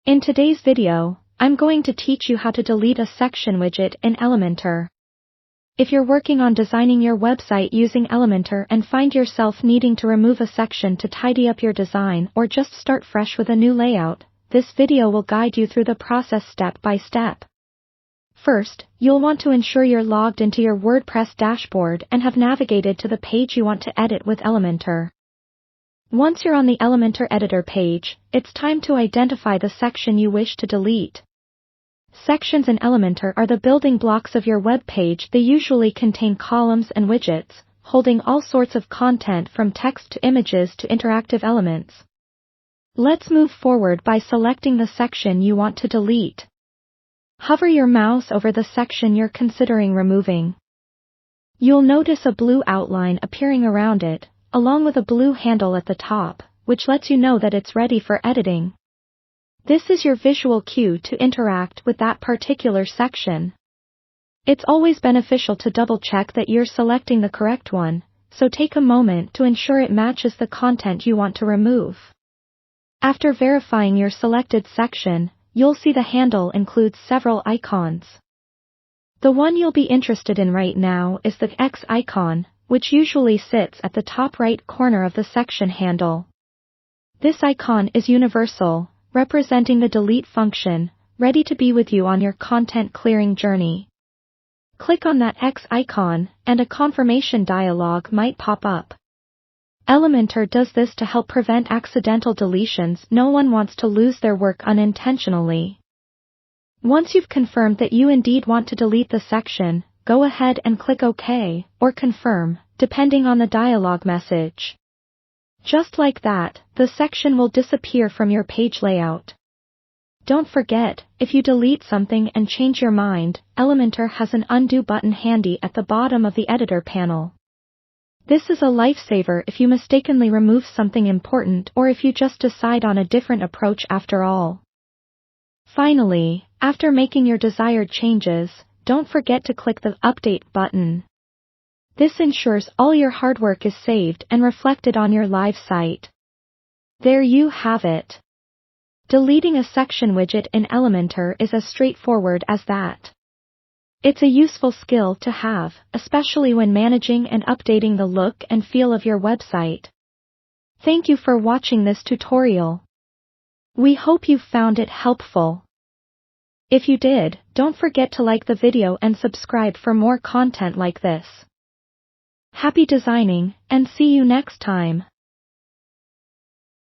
In today's video, I'm going to teach you how to delete a section widget in Elementor. If you're working on designing your website using Elementor and find yourself needing to remove a section to tidy up your design or just start fresh with a new layout, this video will guide you through the process step by step. First, you'll want to ensure you're logged into your WordPress dashboard and have navigated to the page you want to edit with Elementor. Once you're on the Elementor editor page, it's time to identify the section you wish to delete. Sections in Elementor are the building blocks of your web page. They usually contain columns and widgets, holding all sorts of content from text to images to interactive elements. Let's move forward by selecting the section you want to delete. Hover your mouse over the section you're considering removing. You'll notice a blue outline appearing around it, along with a blue handle at the top, which lets you know that it's ready for editing. This is your visual cue to interact with that particular section. It's always beneficial to double-check that you're selecting the correct one, so take a moment to ensure it matches the content you want to remove. After verifying your selected section, you'll see the handle includes several icons. The one you'll be interested in right now is the X icon, which usually sits at the top right corner of the section handle. This icon is universal, representing the delete function, ready to be with you on your content clearing journey. Click on that X icon, and a confirmation dialog might pop up. Elementor does this to help prevent accidental deletions. No one wants to lose their work unintentionally. Once you've confirmed that you indeed want to delete the section, go ahead and click OK, or Confirm, depending on the dialog message. Just like that, the section will disappear from your page layout. Don't forget, if you delete something and change your mind, Elementor has an undo button handy at the bottom of the editor panel. This is a lifesaver if you mistakenly remove something important or if you just decide on a different approach after all. Finally, after making your desired changes, don't forget to click the Update button. This ensures all your hard work is saved and reflected on your live site. There you have it. Deleting a section widget in Elementor is as straightforward as that. It's a useful skill to have, especially when managing and updating the look and feel of your website. Thank you for watching this tutorial. We hope you found it helpful. If you did, don't forget to like the video and subscribe for more content like this. Happy designing, and see you next time.